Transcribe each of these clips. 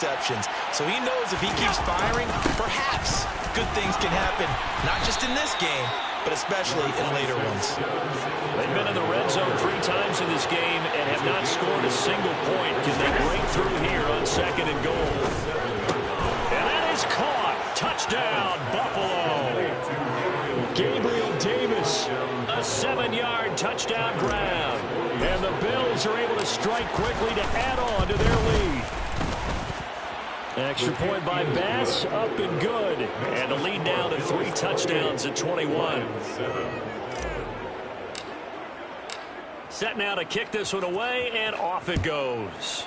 interceptions. So he knows if he keeps firing, perhaps good things can happen, not just in this game, but especially in later ones. They've been in the red zone 3 times in this game and have not scored a single point. Can they break through here on 2nd and goal? And that is caught. Touchdown, Buffalo. Gabriel Davis, a 7-yard touchdown grab. And the Bills are able to strike quickly to add on to their lead. Extra point by Bass, up and good. And the lead now to 3 touchdowns at 21. Set now to kick this one away, and off it goes.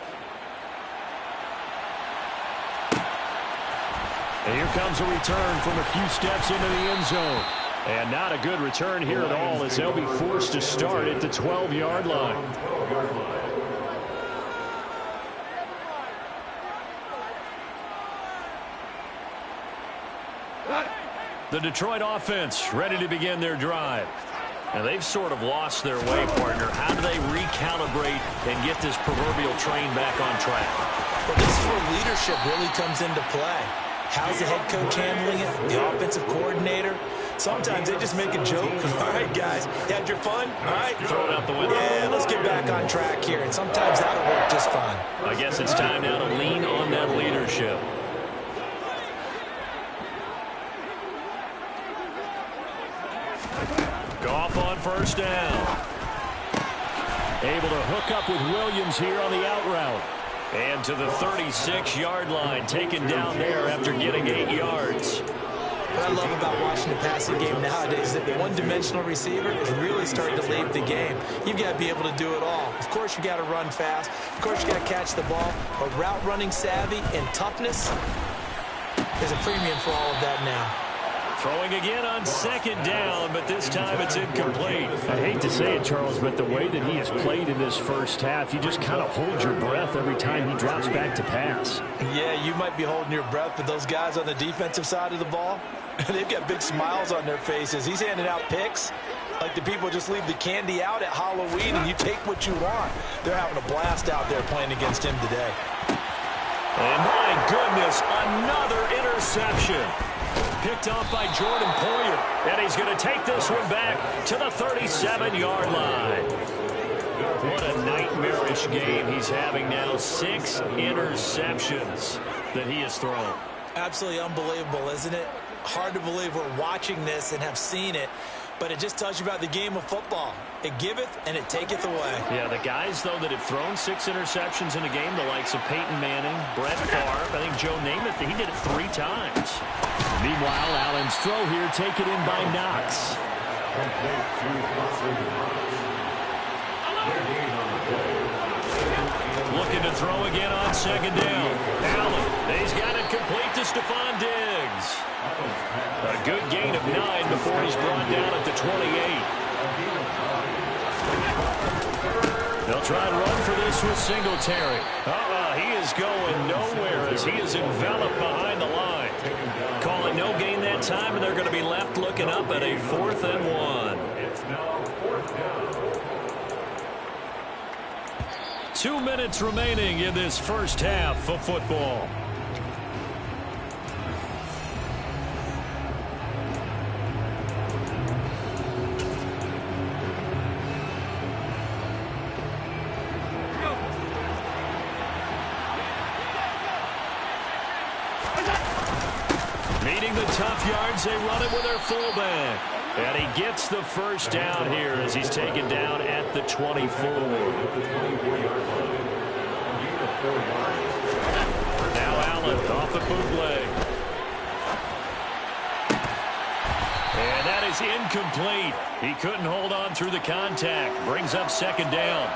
And here comes a return from a few steps into the end zone. And not a good return here at all, as they'll be forced to start at the 12-yard line. The Detroit offense ready to begin their drive. And they've sort of lost their way, partner. How do they recalibrate and get this proverbial train back on track? Well, this is where leadership really comes into play. How's the head coach handling it? The offensive coordinator? Sometimes they just make a joke. All right, guys, you had your fun? All right. Throw it out the window. Yeah, let's get back on track here. And sometimes that'll work just fine. I guess it's time now to lean on that leadership. Goff on first down. Able to hook up with Williams here on the out route. And to the 36-yard line, taken down there after getting 8 yards. What I love about watching the passing game nowadays is that the one-dimensional receiver is really starting to lead the game. You've got to be able to do it all. Of course, you got to run fast. Of course, you got to catch the ball. But route running savvy and toughness, there's a premium for all of that now. Throwing again on 2nd down, but this time it's incomplete. I hate to say it, Charles, but the way that he has played in this first half, you just kind of hold your breath every time he drops back to pass. Yeah, you might be holding your breath, but those guys on the defensive side of the ball, they've got big smiles on their faces. He's handing out picks like the people just leave the candy out at Halloween and you take what you want. They're having a blast out there playing against him today. And my goodness, another interception. Picked off by Jordan Poyer. And he's going to take this one back to the 37-yard line. What a nightmarish game he's having now. 6 interceptions that he has thrown. Absolutely unbelievable, isn't it? Hard to believe we're watching this and have seen it, but it just tells you about the game of football. It giveth and it taketh away. Yeah, the guys, though, that have thrown 6 interceptions in a game, the likes of Peyton Manning, Brett Favre, I think Joe Namath, he did it 3 times. Meanwhile, Allen's throw here taken in by Knox. Looking to throw again on 2nd down. Allen, he's got it complete to Stephon Diggs. A good gain of 9 before he's brought down at the 28. They'll try and run for this with Singletary. He is going nowhere as he is enveloped behind the line. Call it no gain that time, and they're going to be left looking up at a 4th and 1. It's now 4th down. 2 minutes remaining in this first half of football. Meeting the tough yards, they run it with their fullback. And he gets the first down here as he's taken down at the 24. Now Allen off the bootleg. And that is incomplete. He couldn't hold on through the contact. Brings up 2nd down.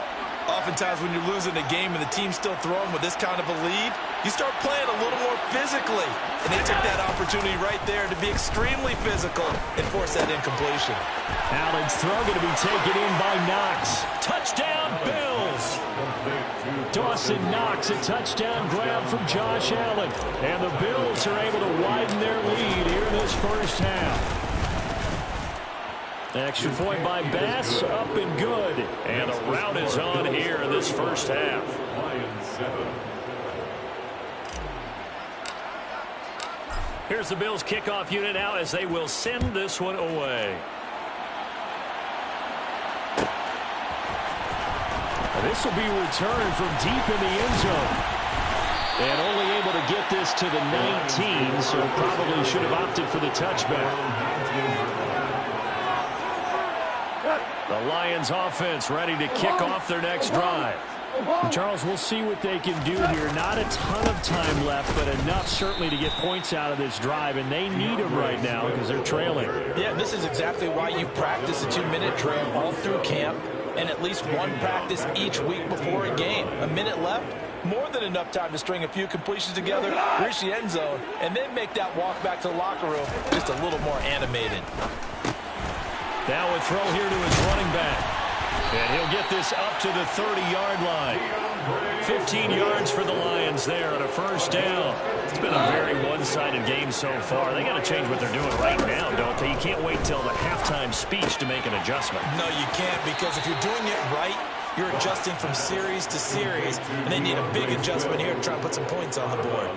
Oftentimes when you're losing a game and the team's still throwing with this kind of a lead, you start playing a little more physically. And they took that opportunity right there to be extremely physical and force that incompletion. Allen's throw going to be taken in by Knox. Touchdown, Bills! Dawson Knox, a touchdown grab from Josh Allen. And the Bills are able to widen their lead here in this first half. Extra point by Bass, up and good. And the route is on here in this first half. Here's the Bills kickoff unit now as they will send this one away. This will be returned from deep in the end zone. And only able to get this to the 19, so probably should have opted for the touchback. The Lions offense ready to kick off their next drive. Charles, we'll see what they can do here. Not a ton of time left, but enough certainly to get points out of this drive, and they need them right now because they're trailing. Yeah, this is exactly why you practice a 2-minute drill all through camp and at least one practice each week before a game. A minute left, more than enough time to string a few completions together, reach the end zone, and then make that walk back to the locker room just a little more animated. Now a throw here to his running back. And he'll get this up to the 30-yard line. 15 yards for the Lions there on a first down. It's been a very one-sided game so far. They got to change what they're doing right now, don't they? You can't wait till the halftime speech to make an adjustment. No, you can't, because if you're doing it right, you're adjusting from series to series, and they need a big adjustment here to try and put some points on the board.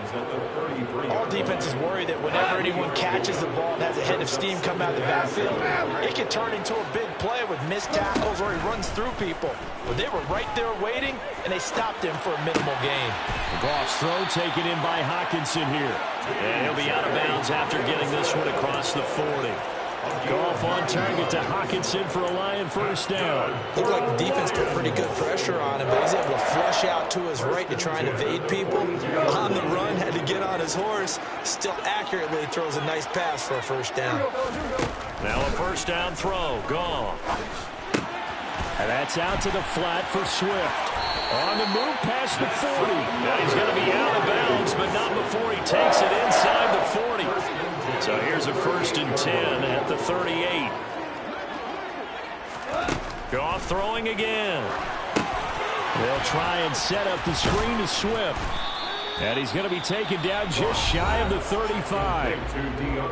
All defenses worry that whenever anyone catches the ball and has a head of steam come out of the backfield, it can turn into a big play with missed tackles or he runs through people. But they were right there waiting, and they stopped him for a minimal gain. Goff's throw taken in by Hockenson here. And he'll be out of bounds after getting this one across the 40. Goff on target to Hockenson for a Lion first down. Looked like the defense put pretty good pressure on him, but he's able to flush out to his right to try and evade people. On the run, had to get on his horse. Still accurately throws a nice pass for a first down. Now a first down throw. Goff. And that's out to the flat for Swift. On the move past the 40. Now he's going to be out of bounds, but not before he takes it inside the 40. So here's a 1st and 10 at the 38. Goff throwing again. They'll try and set up the screen to Swift. And he's going to be taken down just shy of the 35.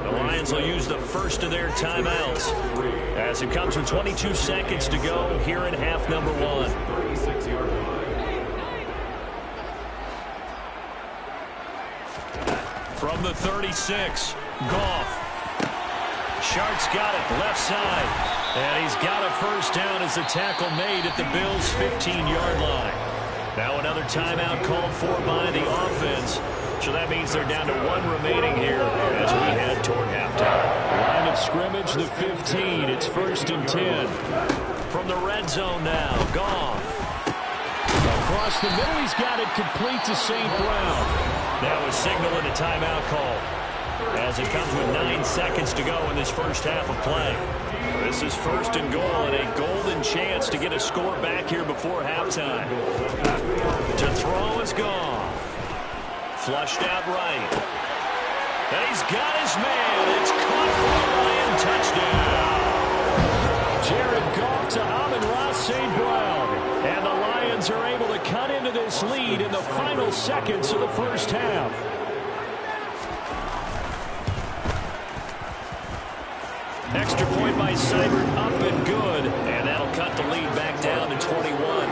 The Lions will use the first of their timeouts as it comes with 22 seconds to go here in half number 1. From the 36, Goff. Shart's got it left side. And he's got a first down as the tackle made at the Bills' 15-yard line. Now another timeout called for by the offense. So that means they're down to 1 remaining here as we head toward halftime. Line of scrimmage, the 15. It's 1st and 10. From the red zone now, Goff. Across the middle, he's got it complete to St. Brown. Now a signal and a timeout call as it comes with 9 seconds to go in this first half of play. This is 1st and goal and a golden chance to get a score back here before halftime. To throw is Goff. Flushed out right. And he's got his man. It's caught for a Lion touchdown. Jared Goff to Amon-Ra St. Brown. And the Lions are able to cut into this lead in the final seconds of the first half. Extra point by Seibert, up and good. And that'll cut the lead back down to 21.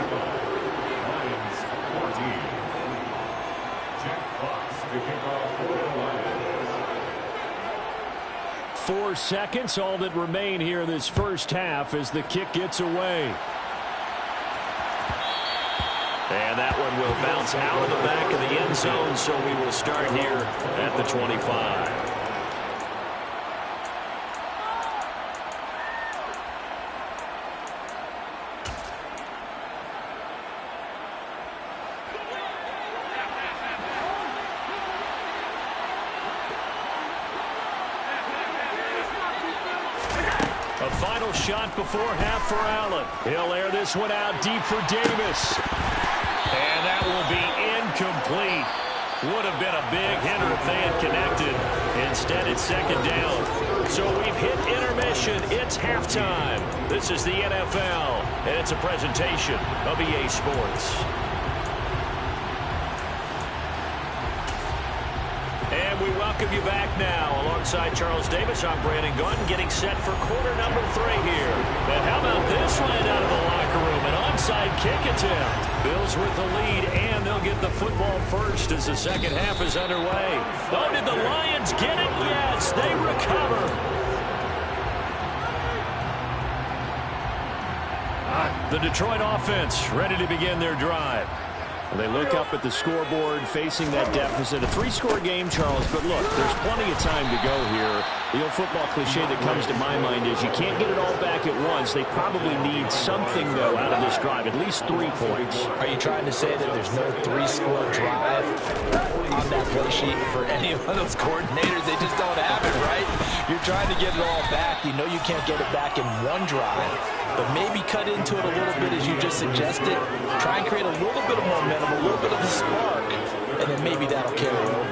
4 seconds, all that remain here in this first half as the kick gets away. And that one will bounce out of the back of the end zone, so we will start here at the 25. A final shot before half for Allen. He'll air this one out deep for Davis. And that will be incomplete. Would have been a big hitter if they had connected. Instead, it's 2nd down. So we've hit intermission. It's halftime. This is the NFL, and it's a presentation of EA Sports. And And we welcome you back now. Alongside Charles Davis, I'm Brandon Gunn, getting set for quarter number 3 here. And how about this one out of the locker room? An onside kick attempt. Bills with the lead, and they'll get the football first as the second half is underway. Oh, did the Lions get it? Yes, they recover. The Detroit offense ready to begin their drive. They look up at the scoreboard, facing that deficit. A 3-score game, Charles, but look, there's plenty of time to go here. The old football cliche that comes to my mind is you can't get it all back at once. They probably need something, though, out of this drive, at least 3 points. Are you trying to say that there's no 3-score drive on that play sheet for any of those coordinators? They just don't have it, right? You're trying to get it all back. You know you can't get it back in one drive, but maybe cut into it a little bit as you just suggested. Try and create a little bit of momentum, a little bit of a spark, and then maybe that'll carry over.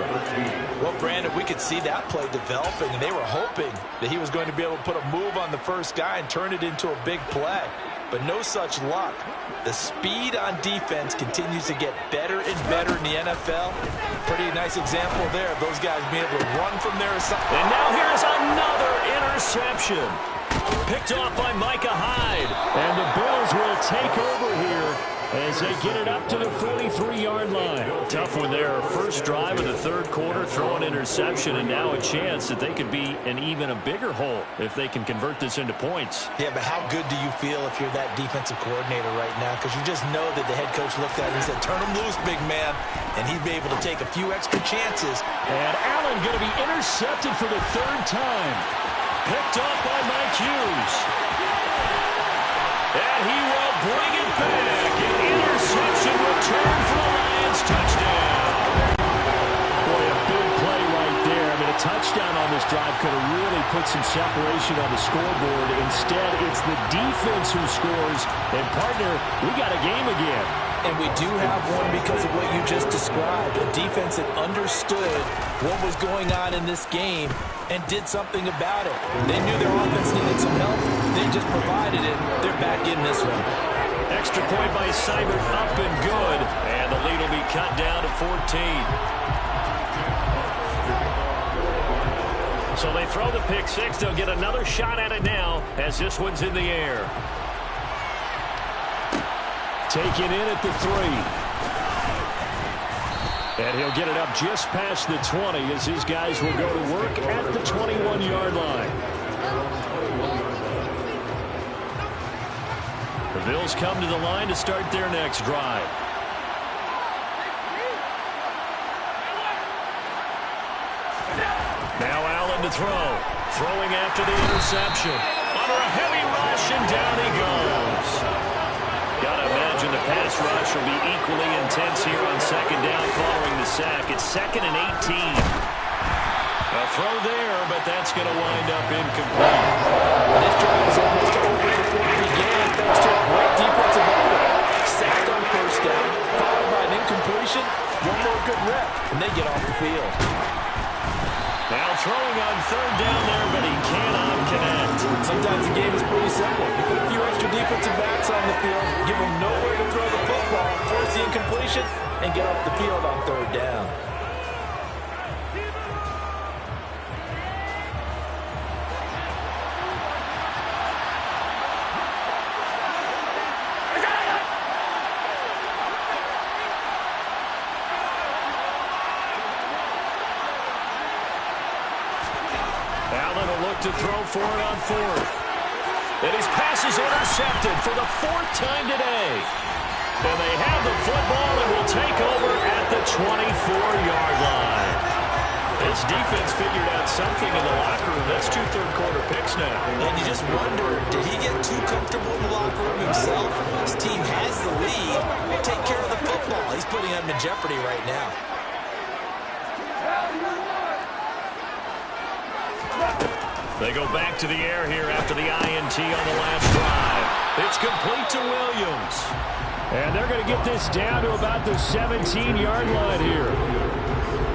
Well, Brandon, we could see that play developing, and they were hoping that he was going to be able to put a move on the first guy and turn it into a big play. But no such luck. The speed on defense continues to get better and better in the NFL. Pretty nice example there of those guys being able to run from their assignment. And now here's another interception. Picked off by Micah Hyde. And the Bills will take over here as they get it up to the 43-yard line. Tough one there. First drive of the third quarter, throw an interception, and now a chance that they could be in even a bigger hole if they can convert this into points. Yeah, but how good do you feel if you're that defensive coordinator right now? Because you just know that the head coach looked at it and said, turn him loose, big man. And he'd be able to take a few extra chances. And Allen going to be intercepted for the 3rd time. Picked off by Mike Hughes. And he will bring it back. An interception return for the Lions. Touchdown. Boy, a big play right there. I mean, a touchdown on this drive could have really put some separation on the scoreboard. Instead, it's the defense who scores. And, partner, we got a game again. And we do have one because of what you just described. A defense that understood what was going on in this game and did something about it. They knew their offense needed some help. They just provided it. They're back in this one. Extra point by Seibert, up and good. And the lead will be cut down to 14. So they throw the pick six. They'll get another shot at it now as this one's in the air. Taken in at the 3. And he'll get it up just past the 20 as his guys will go to work at the 21-yard line. The Bills come to the line to start their next drive. Now Allen to throw. Throwing after the interception. Under a heavy rush, and down he goes. Gotta imagine the pass rush will be equally intense here on second down following the sack. It's 2nd and 18. A throw there, but that's going to wind up incomplete. This drive is almost over before it began thanks to a great defensive effort. Sacked on first down, followed by an incompletion. One more good rep, and they get off the field. Now throwing on third down there, but he cannot connect. Sometimes the game is pretty simple. You put a few extra defensive backs on the field, give them nowhere to throw the football, force the incompletion, and get off the field on third down. Allen will look to throw for it on 4th. And his pass is intercepted for the 4th time today. And they have the football and will take over at the 24-yard line. This defense figured out something in the locker room. That's 2 third-quarter picks now. And you just wonder, did he get too comfortable in the locker room himself? His team has the lead. Take care of the football. He's putting them in jeopardy right now. They go back to the air here after the INT on the last drive. It's complete to Williams. And they're going to get this down to about the 17-yard line here.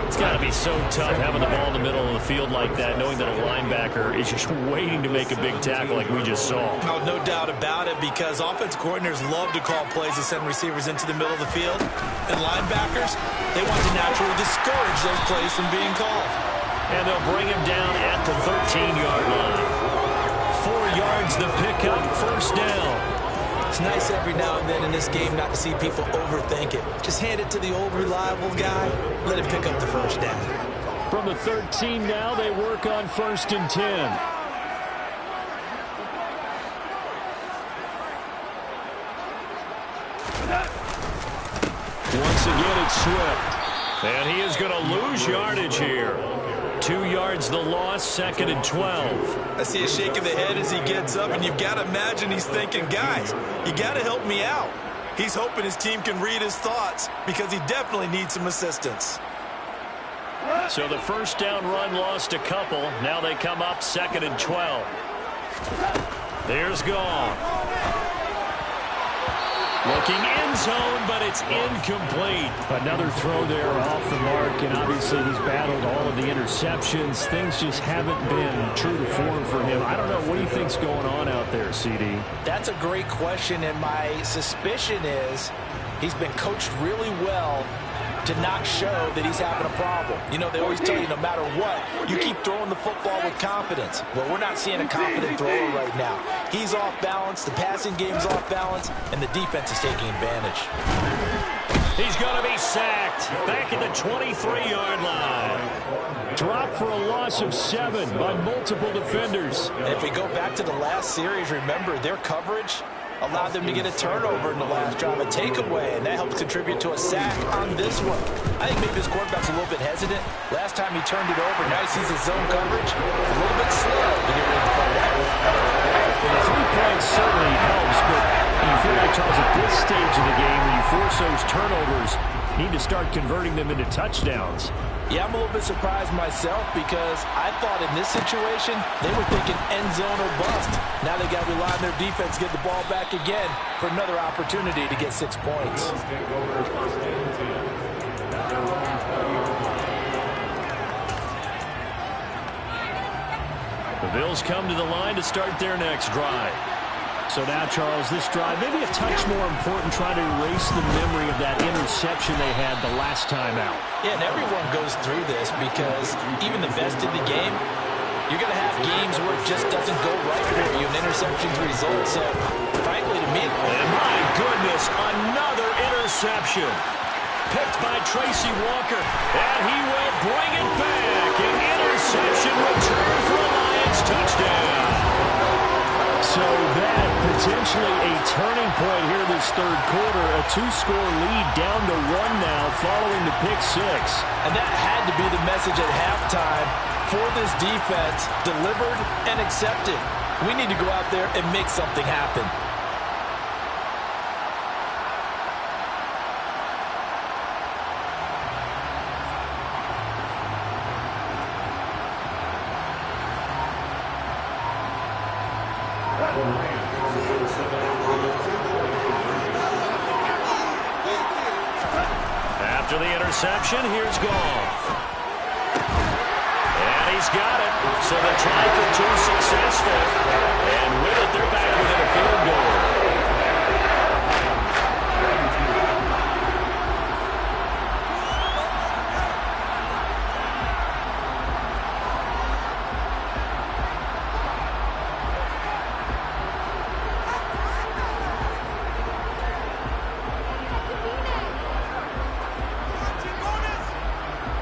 It's got to be so tough having the ball in the middle of the field like that, knowing that a linebacker is just waiting to make a big tackle like we just saw. Oh, no doubt about it, because offense coordinators love to call plays to send receivers into the middle of the field. And linebackers, they want to naturally discourage those plays from being called. And they'll bring him down at the 13-yard line. 4 yards the pickup, first down. It's nice every now and then in this game not to see people overthink it. Just hand it to the old reliable guy. Let him pick up the first down. From the 13 now, they work on 1st and 10. Once again, it's Swift. And he is going to lose yardage here. 2 yards the loss, 2nd and 12. I see a shake of the head as he gets up, and you've got to imagine he's thinking, guys, you got to help me out. He's hoping his team can read his thoughts because he definitely needs some assistance. So the first down run lost a couple. Now they come up 2nd and 12. There's Gone. Looking end zone, but it's incomplete. Another throw there off the mark, and obviously he's battled all of the interceptions. Things just haven't been true to form for him. I don't know. What do you think's going on out there, CD? That's a great question, and my suspicion is he's been coached really well to not show that he's having a problem. You know, they always tell you no matter what, you keep throwing the football with confidence. Well, we're not seeing a confident thrower right now. He's off balance, the passing game's off balance, and the defense is taking advantage. He's going to be sacked back at the 23-yard line. Dropped for a loss of 7 by multiple defenders. And if we go back to the last series, remember, their coverage allowed them to get a turnover in the last drive, a takeaway, and that helps contribute to a sack on this one. I think maybe this quarterback's a little bit hesitant. Last time he turned it over, now he sees his zone coverage. A little bit slow to get rid of the football. Well, the 3 points certainly helps, but you feel like, Charles, at this stage of the game, when you force those turnovers, you need to start converting them into touchdowns. Yeah, I'm a little bit surprised myself because I thought in this situation they were thinking end zone or bust. Now they got to rely on their defense to get the ball back again for another opportunity to get 6 points. The Bills come to the line to start their next drive. So now, Charles, this drive, maybe a touch more important, trying to erase the memory of that interception they had the last time out. Yeah, and everyone goes through this because even the best in the game, you're going to have games where it just doesn't go right for you and interceptions result. So, frankly, to me... And my goodness, another interception. Picked by Tracy Walker, and he will bring it back. An interception return for a Lions touchdown. So that potentially a turning point here this third quarter. A 2-score lead down to 1 now following the pick 6. And that had to be the message at halftime for this defense, delivered and accepted. We need to go out there and make something happen. After the interception, here's Goff. And he's got it. So the try for 2 successful. And with it, they're back within a field goal.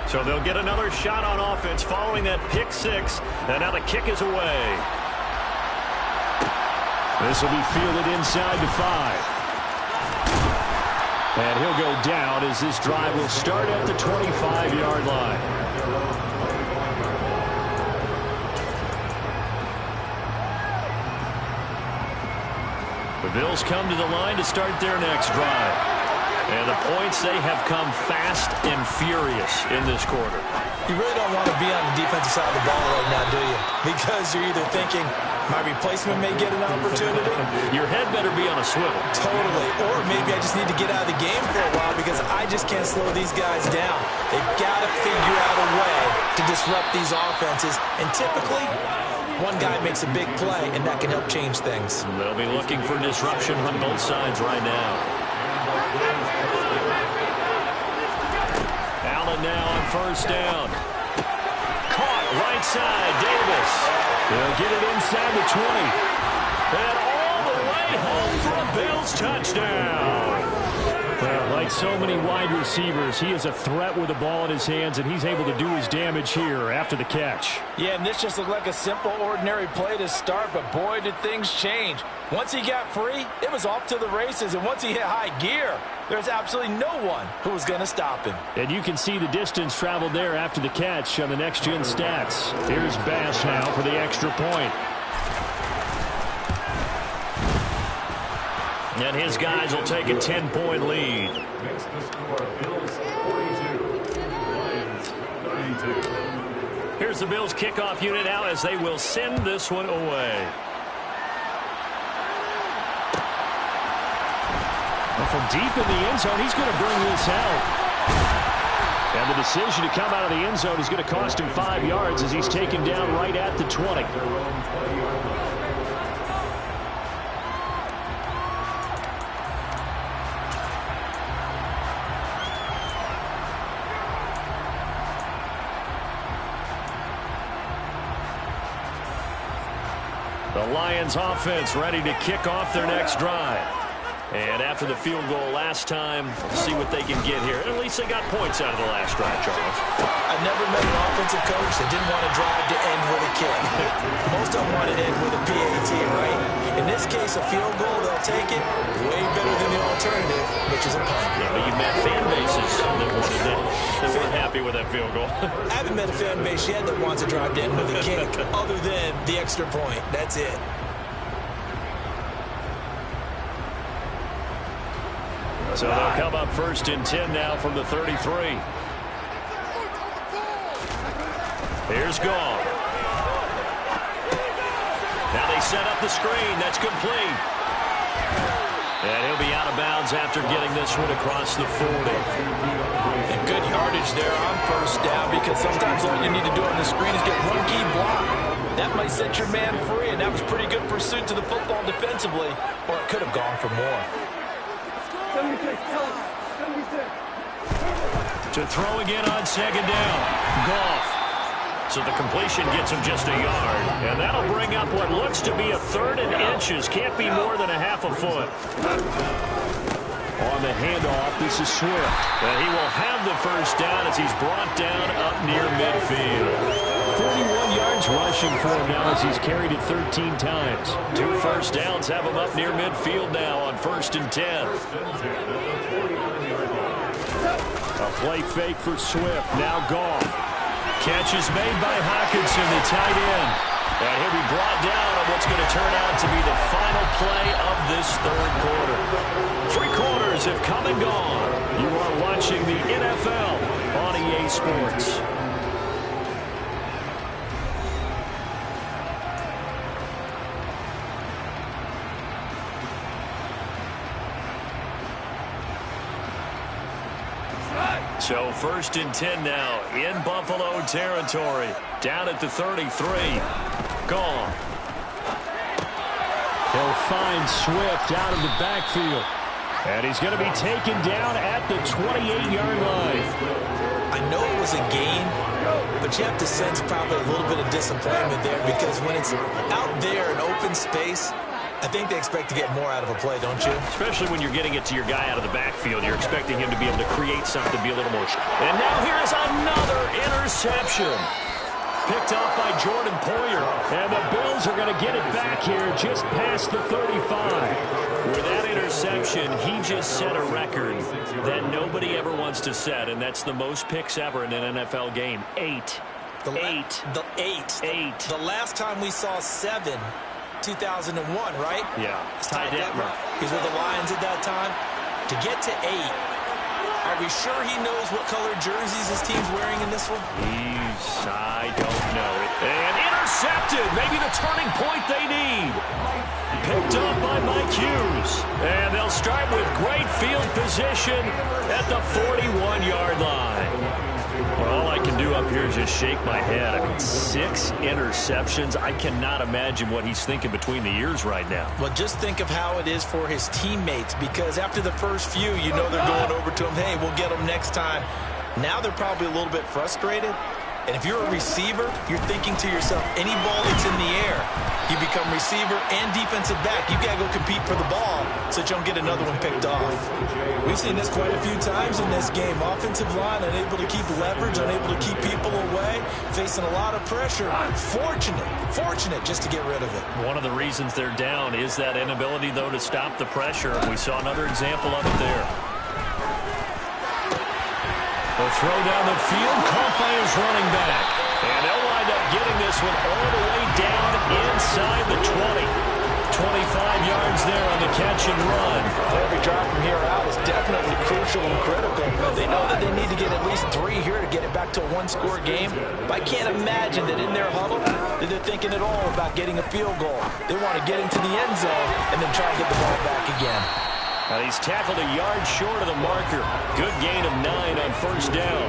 So they'll get another shot on offense following that pick 6. And now the kick is away. This will be fielded inside the 5. And he'll go down as this drive will start at the 25-yard line. The Bills come to the line to start their next drive. And the points, they have come fast and furious in this quarter. You really don't want to be on the defensive side of the ball right now, do you? Because you're either thinking, my replacement may get an opportunity. Your head better be on a swivel. Totally. Or maybe I just need to get out of the game for a while because I just can't slow these guys down. They've got to figure out to disrupt these offenses, and typically, one guy makes a big play, and that can help change things. They'll be looking for disruption on both sides right now. Allen now on first down. Caught right side, Davis. They'll get it inside the 20. And all the way home for a Bills touchdown. Well, like so many wide receivers, he is a threat with the ball in his hands, and he's able to do his damage here after the catch. Yeah, and this just looked like a simple, ordinary play to start, but boy, did things change. Once he got free, it was off to the races, and once he hit high gear, there's absolutely no one who was going to stop him. And you can see the distance traveled there after the catch on the next-gen stats. Here's Bass now for the extra point. And his guys will take a 10-point lead. Here's the Bills kickoff unit now as they will send this one away. Well, from deep in the end zone, he's going to bring this out. And the decision to come out of the end zone is going to cost him 5 yards as he's taken down right at the 20. The Lions offense ready to kick off their next drive. And after the field goal last time, see what they can get here. At least they got points out of the last drive, Charles. I've never met an offensive coach that didn't want to drive to end with a kick. Most of them want to end with a PAT, right? In this case, a field goal, they'll take it way better than the alternative, which is a punt. Yeah, but you've met fan bases that wanted that. They weren't happy with that field goal. I haven't met a fan base yet that wants to drive to end with a kick other than the extra point. That's it. So they'll come up first and 10 now from the 33. Here's Goff. Now they set up the screen. That's complete. And he'll be out of bounds after getting this one across the 40. And good yardage there on first down, because sometimes all you need to do on the screen is get one key block. That might set your man free, and that was pretty good pursuit to the football defensively, or it could have gone for more. To throw again on second down. Goff. So the completion gets him just a yard. And that'll bring up what looks to be a 3rd and inches. Can't be more than a half a foot. On the handoff, this is Swift. And he will have the first down as he's brought down up near midfield. 41 yards rushing for him now as he's carried it 13 times. 2 first downs have him up near midfield now on 1st and 10. A play fake for Swift. Now Goff. Catch is made by Hockenson, the tight end. And he'll be brought down on what's going to turn out to be the final play of this 3rd quarter. 3 quarters have come and gone. You are watching the NFL on EA Sports. So 1st and 10 now in Buffalo territory. Down at the 33. Gone. He'll find Swift out of the backfield. And he's going to be taken down at the 28-yard line. I know it was a gain, but you have to sense probably a little bit of disappointment there, because when it's out there in open space, I think they expect to get more out of a play, don't you? Especially when you're getting it to your guy out of the backfield. You're expecting him to be able to create something, be a little more. And now here's another interception. Picked off by Jordan Poyer. And the Bills are going to get it back here just past the 35. With that interception, he just set a record that nobody ever wants to set, and that's the most picks ever in an NFL game. 8. The last time we saw 7, 2001, right? Yeah. Ty Detmer. He's with the Lions at that time. To get to 8, are we sure he knows what color jerseys his team's wearing in this one? I don't know. And intercepted. Maybe the turning point they need. Picked up by Mike Hughes. And they'll start with great field position at the 41-yard line. Well, all I can do up here is just shake my head. I mean, 6 interceptions. I cannot imagine what he's thinking between the ears right now. Well, just think of how it is for his teammates, because after the first few, you know they're going over to him, hey, we'll get him next time. Now they're probably a little bit frustrated. And if you're a receiver, you're thinking to yourself, any ball that's in the air, you become receiver and defensive back. You've got to go compete for the ball so that you don't get another one picked off. We've seen this quite a few times in this game. Offensive line unable to keep leverage, unable to keep people away, facing a lot of pressure. Fortunate just to get rid of it. One of the reasons they're down is that inability, though, to stop the pressure. We saw another example of it there. The throw down the field, caught by his running back. And they'll wind up getting this one all the way down inside the 20. 25 yards there on the catch and run. Every drive from here out is definitely crucial and critical. They know that they need to get at least 3 here to get it back to a one-score game. But I can't imagine that in their huddle that they're thinking at all about getting a field goal. They want to get into the end zone and then try and get the ball back again. Now he's tackled a yard short of the marker. Good gain of 9 on first down.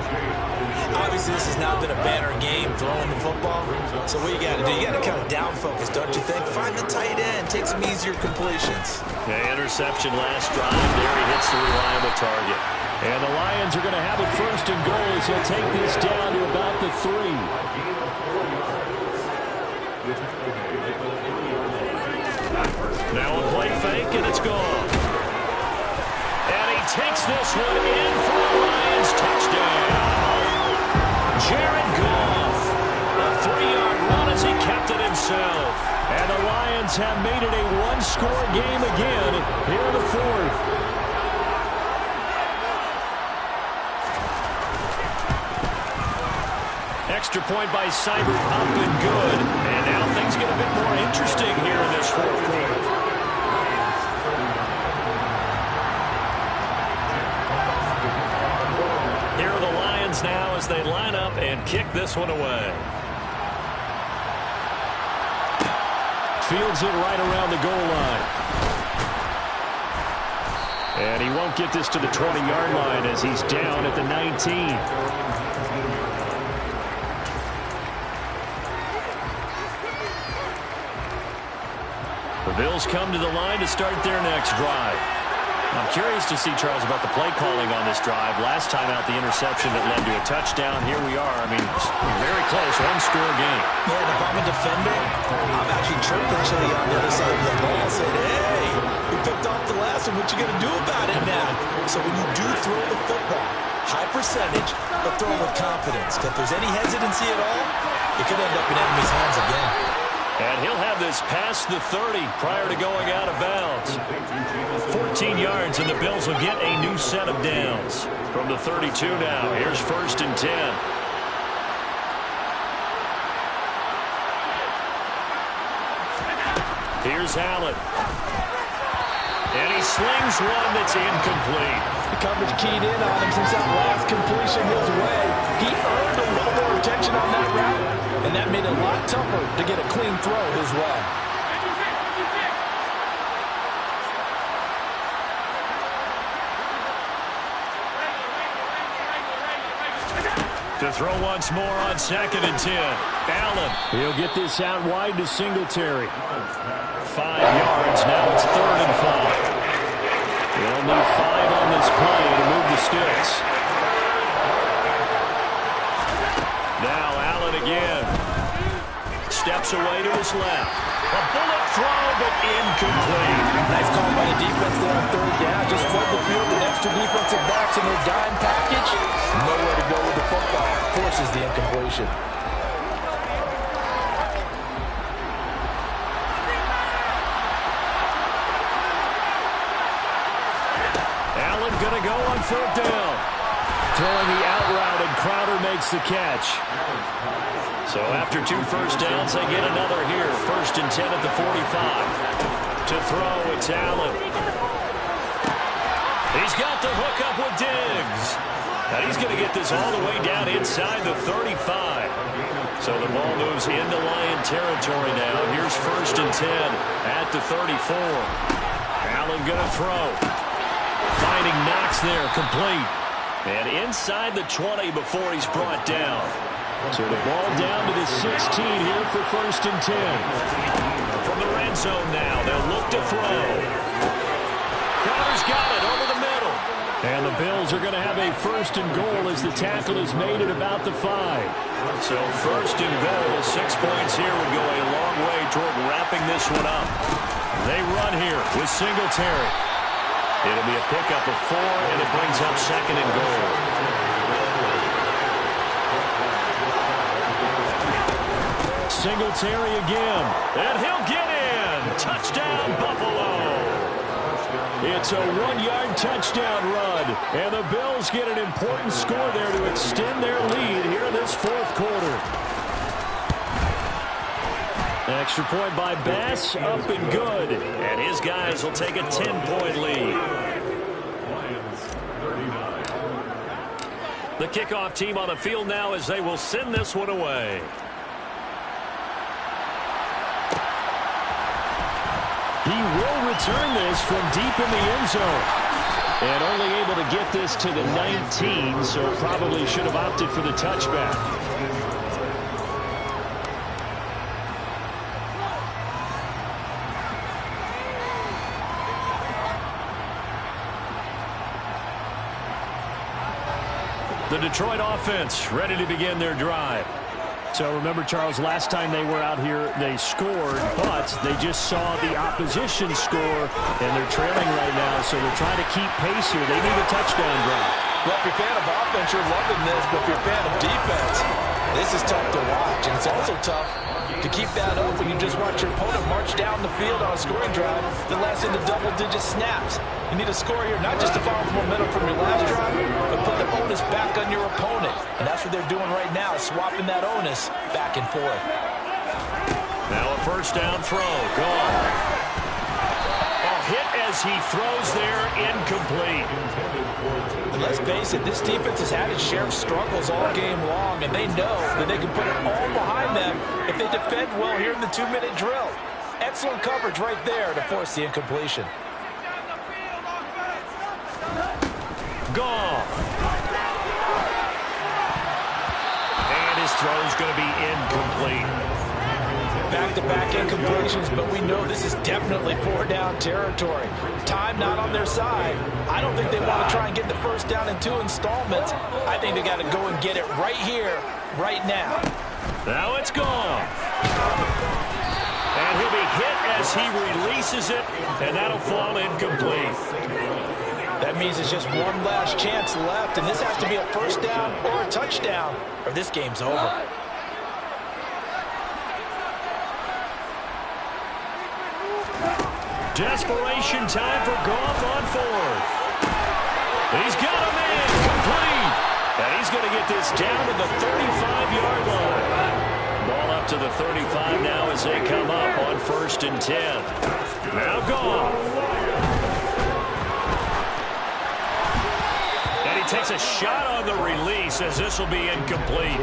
Obviously, this has now been a banner game, throwing the football. So what you got to do, you got to kind of down focus, don't you think? Find the tight end, take some easier completions. Okay, interception last drive. There he hits the reliable target. And the Lions are going to have it first and goal as he'll take this down to about the 3. Now a play fake, and it's gone. And he takes this one in for a Lions touchdown. Jared Goff. A 3-yard run as he kept it himself. And the Lions have made it a one-score game again here in the 4th. Extra point by Seibert, up and good. And now things get a bit more interesting here in this 4th quarter. Here are the Lions now as they line up and kick this one away. Fields it right around the goal line. And he won't get this to the 20-yard line as he's down at the 19. The Bills come to the line to start their next drive. I'm curious to see, Charles, about the play calling on this drive. Last time out, the interception that led to a touchdown. Here we are. I mean, very close, one-score game. Yeah, and if I'm a defender, I'm actually chirping Chili on the other side of the ball and saying, hey, we picked off the last one. What you going to do about it now? So when you do throw the football, high percentage, but throw with confidence. If there's any hesitancy at all, it could end up in enemy's hands again. And he'll have this past the 30 prior to going out of bounds. 14 yards, and the Bills will get a new set of downs. From the 32 now, here's 1st and 10. Here's Allen. And he slings one that's incomplete. The coverage keyed in on him since that last completion his way. He earned a little more attention on that route, and that made it a lot tougher to get a clean throw his way. To throw once more on 2nd and 10. Allen. He'll get this out wide to Singletary. 5 yards. Now it's 3rd and 5. They'll need 5 on this play to move the sticks. Now Allen again. Steps away to his left. A bullet throw, but incomplete. Nice call by the defense there on 3rd down. Just flood the field with extra defensive backs in their dime package. Nowhere to go with the football. Forces the incompletion. Allen going to go on 4th down. Throwing the out route, and Crowder makes the catch. So after 2 first downs, they get another here. 1st and 10 at the 45. To throw, it's Allen. He's got the hook up with Diggs. Now he's going to get this all the way down inside the 35. So the ball moves into Lion territory now. Here's 1st and 10 at the 34. Allen going to throw. Finding Knox there, complete. And inside the 20 before he's brought down. So the ball down to the 16 here for 1st and 10. From the red zone now, they'll look to throw. Crowder's got it over the middle. And the Bills are going to have a 1st and goal as the tackle is made at about the 5. So 1st and goal, 6 points here would go a long way toward wrapping this one up. They run here with Singletary. It'll be a pickup of 4, and it brings up 2nd and goal. Singletary again, and he'll get in. Touchdown, Buffalo. It's a 1-yard touchdown run, and the Bills get an important score there to extend their lead here in this 4th quarter. Extra point by Bass, up and good. And his guys will take a 10-point lead. The kickoff team on the field now as they will send this one away. He will return this from deep in the end zone. And only able to get this to the 19, so probably should have opted for the touchback. The Detroit offense ready to begin their drive. So remember, Charles, last time they were out here, they scored, but they just saw the opposition score, and they're trailing right now, so they're trying to keep pace here. They need a touchdown drive. Well, if you're a fan of offense, you're loving this, but if you're a fan of defense, this is tough to watch, and it's also tough to keep that up when you just watch your opponent march down the field on a scoring drive that lasts into double-digit snaps. You need a score here, not just to follow the momentum from your last drive, but put the onus back on your opponent. And that's what they're doing right now, swapping that onus back and forth. Now a 1st down throw, gone. A hit as he throws there, incomplete. And let's face it, this defense has had its share of struggles all game long, and they know that they can put it all behind them if they defend well here in the 2-minute drill. Excellent coverage right there to force the incompletion. Gone. And his throw's going to be incomplete. Back-to-back incompletions, but we know this is definitely 4-down territory. Time not on their side. I don't think they want to try and get the 1st down in 2 installments. I think they got to go and get it right here, right now. Now it's gone. And he'll be hit as he releases it, and that'll fall incomplete. That means it's just one last chance left, and this has to be a 1st down or a touchdown, or this game's over. Desperation time for Goff on 4th. He's got him in, complete. And he's going to get this down to the 35-yard line. Ball up to the 35 now as they come up on 1st and 10. Now Goff. And he takes a shot on the release as this will be incomplete.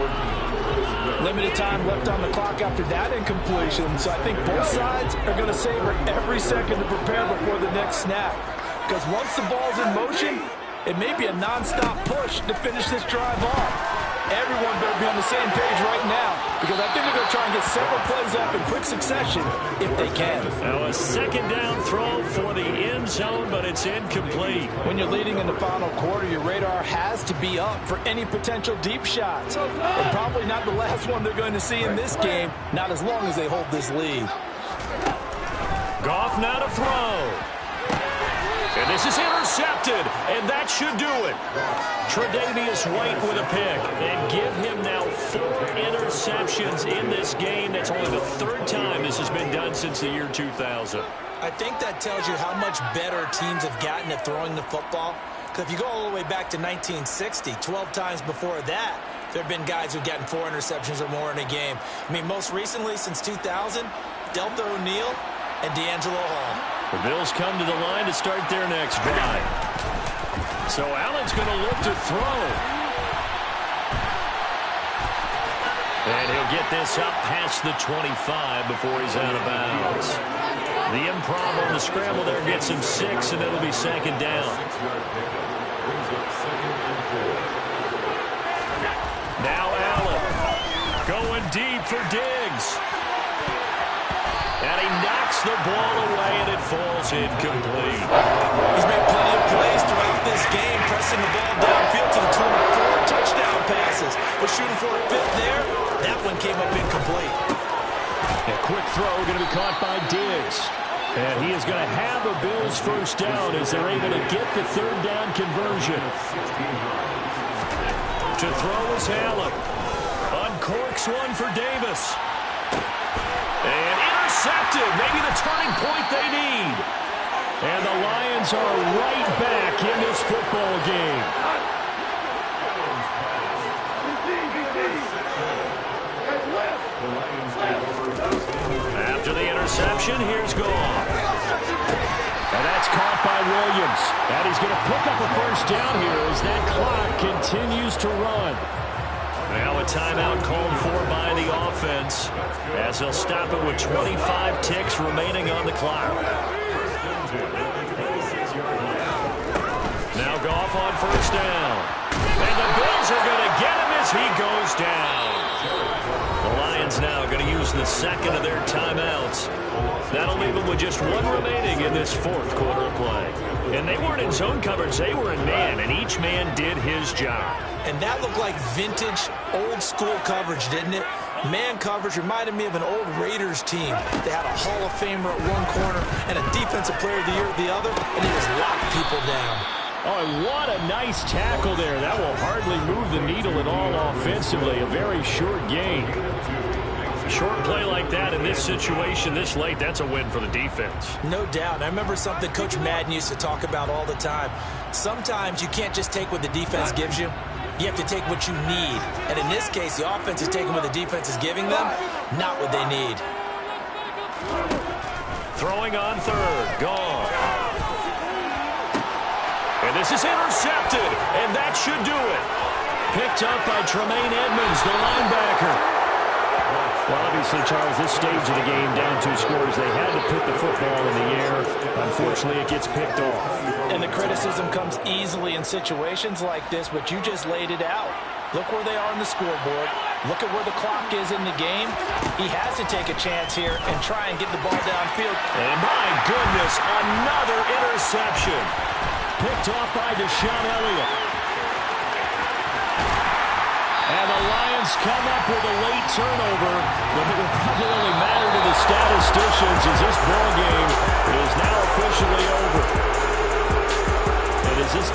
Limited time left on the clock after that incompletion, so I think both sides are going to savor every second to prepare before the next snap. Because once the ball's in motion, it may be a non-stop push to finish this drive off. Everyone better be on the same page right now, because I think they're going to try and get several plays up in quick succession if they can. Now a 2nd down throw for the end zone, but it's incomplete. When you're leading in the final quarter, your radar has to be up for any potential deep shots. And probably not the last one they're going to see in this game, not as long as they hold this lead. Goff now to throw. And this is intercepted, and that should do it. Tre'Davious White with a pick, and give him now 4 interceptions in this game. That's only the 3rd time this has been done since the year 2000. I think that tells you how much better teams have gotten at throwing the football. Because if you go all the way back to 1960, 12 times before that, there have been guys who've gotten 4 interceptions or more in a game. I mean, most recently, since 2000, Delta O'Neal and D'Angelo Hall. The Bills come to the line to start their next drive. So Allen's going to look to throw. And he'll get this up past the 25 before he's out of bounds. The improv on the scramble there gets him 6, and it'll be 2nd down. Now Allen going deep for Diggs. And he knocks the ball away, and it falls incomplete. He's made plenty of plays throughout this game, pressing the ball downfield to the tune of 4 touchdown passes. Was shooting for a fifth there. That one came up incomplete. A quick throw going to be caught by Diggs. And he is going to have a Bills first down as they're able to get the third down conversion. To throw is Allen. Uncorks one for Davis. And intercepted. Maybe the turning point they need. And the Lions are right back in this football game. After the interception, here's Goff. And that's caught by Williams. And he's going to pick up a first down here as that clock continues to run. Now a timeout called for by the offense as they'll stop it with 25 ticks remaining on the clock. Now Goff on first down. And the Bills are going to get him as he goes down. The Lions now going to use the second of their timeouts. That'll leave them with just one remaining in this fourth quarter of play. And they weren't in zone coverage, they were in man, and each man did his job. And that looked like vintage, old-school coverage, didn't it? Man coverage reminded me of an old Raiders team. They had a Hall of Famer at one corner and a Defensive Player of the Year at the other, and he just locked people down. Oh, and what a nice tackle there. That will hardly move the needle at all offensively. A very short game. Short play like that in this situation this late, that's a win for the defense. No doubt. I remember something Coach Madden used to talk about all the time. Sometimes you can't just take what the defense gives you. You have to take what you need. And in this case, the offense is taking what the defense is giving them, not what they need. Throwing on third. Gone. And this is intercepted. And that should do it. Picked up by Tremaine Edmonds, the linebacker. Well, obviously, Charles, this stage of the game, down 2 scores, they had to put the football in the air. Unfortunately, it gets picked off. And the criticism comes easily in situations like this, but you just laid it out. Look where they are on the scoreboard. Look at where the clock is in the game. He has to take a chance here and try and get the ball downfield. And my goodness, another interception. Picked off by Deshaun Elliott. And the Lions come up with a late turnover, but it will probably only matter to the statisticians as this ball game is now officially over. And as this